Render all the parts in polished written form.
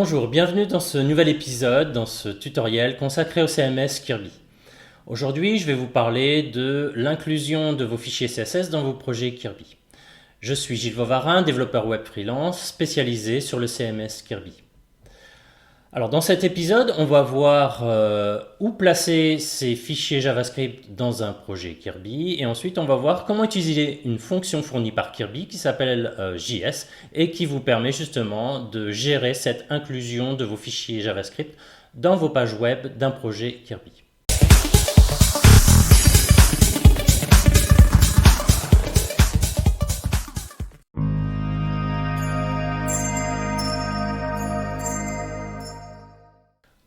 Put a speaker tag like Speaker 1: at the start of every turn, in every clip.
Speaker 1: Bonjour, bienvenue dans ce nouvel épisode, dans ce tutoriel consacré au CMS Kirby. Aujourd'hui, je vais vous parler de l'inclusion de vos fichiers CSS dans vos projets Kirby. Je suis Gilles Vauvarin, développeur web freelance spécialisé sur le CMS Kirby. Alors dans cet épisode, on va voir où placer ces fichiers JavaScript dans un projet Kirby et ensuite on va voir comment utiliser une fonction fournie par Kirby qui s'appelle JS et qui vous permet justement de gérer cette inclusion de vos fichiers JavaScript dans vos pages web d'un projet Kirby.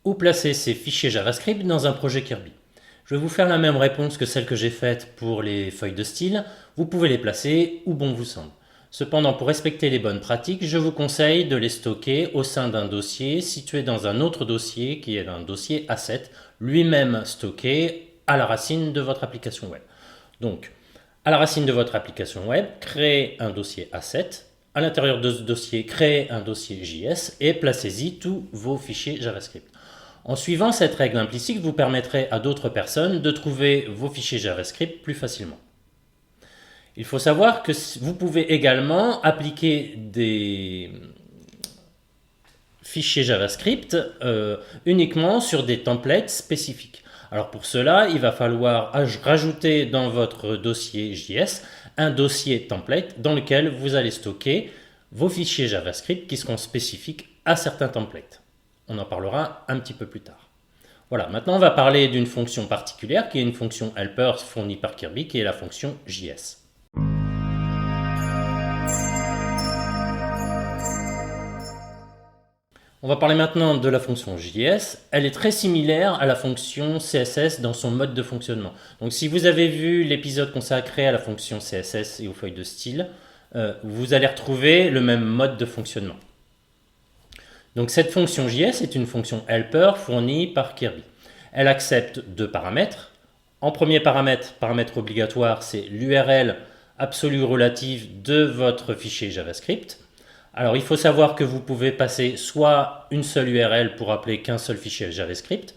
Speaker 1: Où placer ces fichiers JavaScript dans un projet Kirby? Je vais vous faire la même réponse que celle que j'ai faite pour les feuilles de style. Vous pouvez les placer où bon vous semble. Cependant, pour respecter les bonnes pratiques, je vous conseille de les stocker au sein d'un dossier situé dans un autre dossier qui est un dossier asset, lui-même stocké à la racine de votre application web. Donc, à la racine de votre application web, créez un dossier asset. À l'intérieur de ce dossier, créez un dossier JS et placez-y tous vos fichiers JavaScript. En suivant cette règle implicite, vous permettrez à d'autres personnes de trouver vos fichiers JavaScript plus facilement. Il faut savoir que vous pouvez également appliquer des fichiers JavaScript uniquement sur des templates spécifiques. Alors pour cela, il va falloir rajouter dans votre dossier JS un dossier template dans lequel vous allez stocker vos fichiers JavaScript qui seront spécifiques à certains templates. On en parlera un petit peu plus tard. Voilà, maintenant on va parler d'une fonction particulière qui est une fonction helper fournie par Kirby qui est la fonction JS. On va parler maintenant de la fonction JS. Elle est très similaire à la fonction CSS dans son mode de fonctionnement. Donc si vous avez vu l'épisode consacré à la fonction CSS et aux feuilles de style, vous allez retrouver le même mode de fonctionnement. Donc cette fonction JS est une fonction helper fournie par Kirby. Elle accepte deux paramètres. En premier paramètre obligatoire, c'est l'URL absolue relative de votre fichier JavaScript. Alors il faut savoir que vous pouvez passer soit une seule URL pour appeler qu'un seul fichier JavaScript.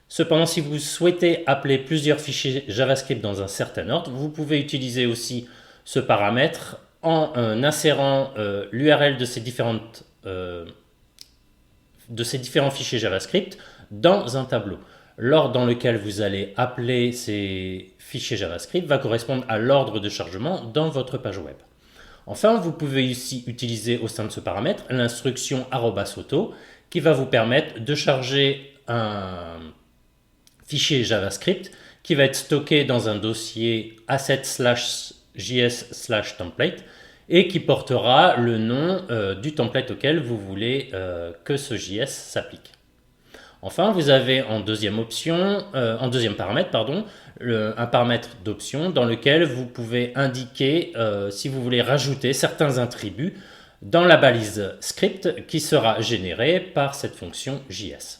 Speaker 1: Cependant, si vous souhaitez appeler plusieurs fichiers JavaScript dans un certain ordre, vous pouvez utiliser aussi ce paramètre en insérant l'URL de ces différents fichiers JavaScript dans un tableau. L'ordre dans lequel vous allez appeler ces fichiers JavaScript va correspondre à l'ordre de chargement dans votre page web. Enfin, vous pouvez ici utiliser au sein de ce paramètre l'instruction @auto qui va vous permettre de charger un fichier JavaScript qui va être stocké dans un dossier asset/js/template et qui portera le nom du template auquel vous voulez que ce JS s'applique. Enfin, vous avez en deuxième paramètre, un paramètre d'option dans lequel vous pouvez indiquer si vous voulez rajouter certains attributs dans la balise script qui sera générée par cette fonction JS.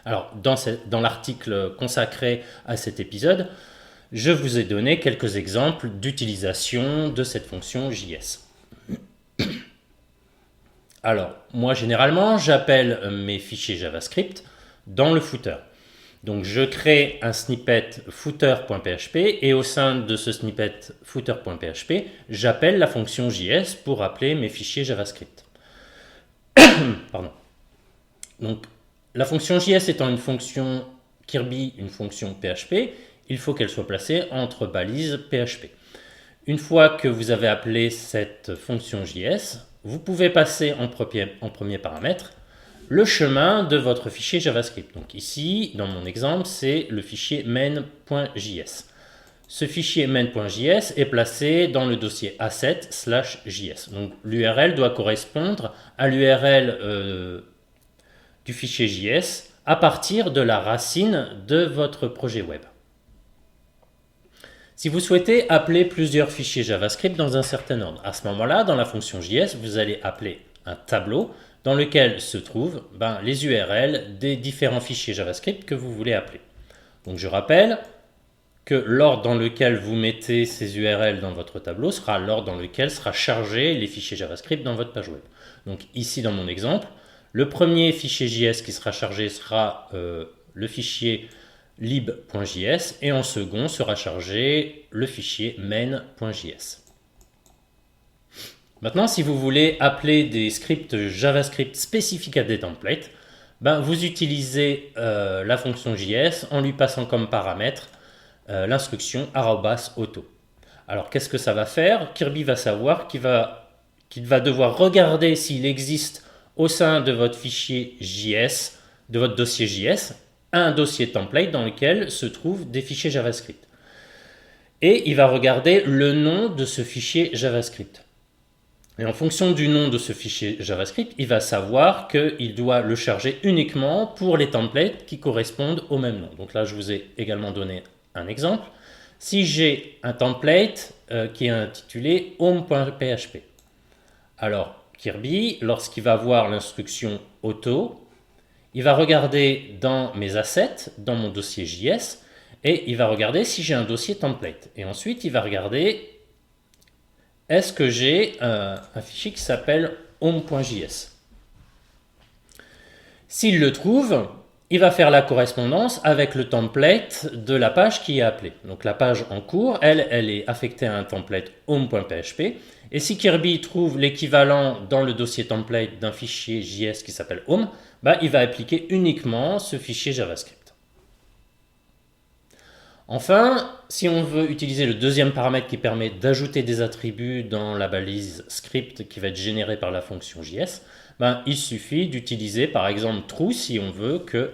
Speaker 1: Alors, dans l'article consacré à cet épisode, je vous ai donné quelques exemples d'utilisation de cette fonction JS. Alors, moi généralement, j'appelle mes fichiers JavaScript dans le footer. Donc, je crée un snippet footer.php et au sein de ce snippet footer.php, j'appelle la fonction JS pour appeler mes fichiers JavaScript. Pardon. Donc, la fonction JS étant une fonction Kirby, une fonction PHP, il faut qu'elle soit placée entre balises PHP. Une fois que vous avez appelé cette fonction JS, vous pouvez passer en premier paramètre le chemin de votre fichier JavaScript. Donc ici, dans mon exemple, c'est le fichier main.js. Ce fichier main.js est placé dans le dossier asset/js. Donc l'URL doit correspondre à l'URL du fichier JS à partir de la racine de votre projet web. Si vous souhaitez appeler plusieurs fichiers JavaScript dans un certain ordre, à ce moment-là, dans la fonction JS, vous allez appeler un tableau dans lequel se trouvent les URL des différents fichiers JavaScript que vous voulez appeler. Donc je rappelle que l'ordre dans lequel vous mettez ces URL dans votre tableau sera l'ordre dans lequel sera chargé les fichiers JavaScript dans votre page web. Donc ici dans mon exemple, Le premier fichier JS qui sera chargé sera le fichier lib.js et en second sera chargé le fichier main.js. Maintenant, si vous voulez appeler des scripts JavaScript spécifiques à des templates, vous utilisez la fonction JS en lui passant comme paramètre l'instruction @auto. Alors, qu'est-ce que ça va faire? Kirby va savoir qu'il va devoir regarder s'il existe au sein de votre fichier JS, de votre dossier JS, un dossier template dans lequel se trouvent des fichiers JavaScript. Et il va regarder le nom de ce fichier JavaScript. Et en fonction du nom de ce fichier JavaScript, il va savoir qu'il doit le charger uniquement pour les templates qui correspondent au même nom. Donc là, je vous ai également donné un exemple. Si j'ai un template qui est intitulé home.php, alors Kirby, lorsqu'il va voir l'instruction auto, il va regarder dans mes assets, dans mon dossier JS, et il va regarder si j'ai un dossier template. Et ensuite, il va regarder est-ce que j'ai un fichier qui s'appelle home.js. S'il le trouve, il va faire la correspondance avec le template de la page qui est appelée. Donc la page en cours, elle est affectée à un template home.php. Et si Kirby trouve l'équivalent dans le dossier template d'un fichier JS qui s'appelle home, il va appliquer uniquement ce fichier JavaScript. Enfin, si on veut utiliser le deuxième paramètre qui permet d'ajouter des attributs dans la balise script qui va être générée par la fonction JS, il suffit d'utiliser par exemple true si on veut que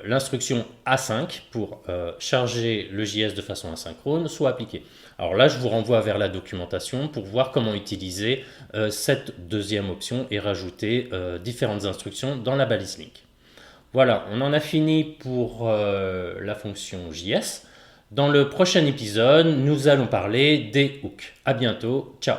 Speaker 1: l'instruction A5 pour charger le JS de façon asynchrone soit appliquée. Alors là, je vous renvoie vers la documentation pour voir comment utiliser cette deuxième option et rajouter différentes instructions dans la balise link. Voilà, on en a fini pour la fonction JS. Dans le prochain épisode, nous allons parler des hooks. À bientôt, ciao.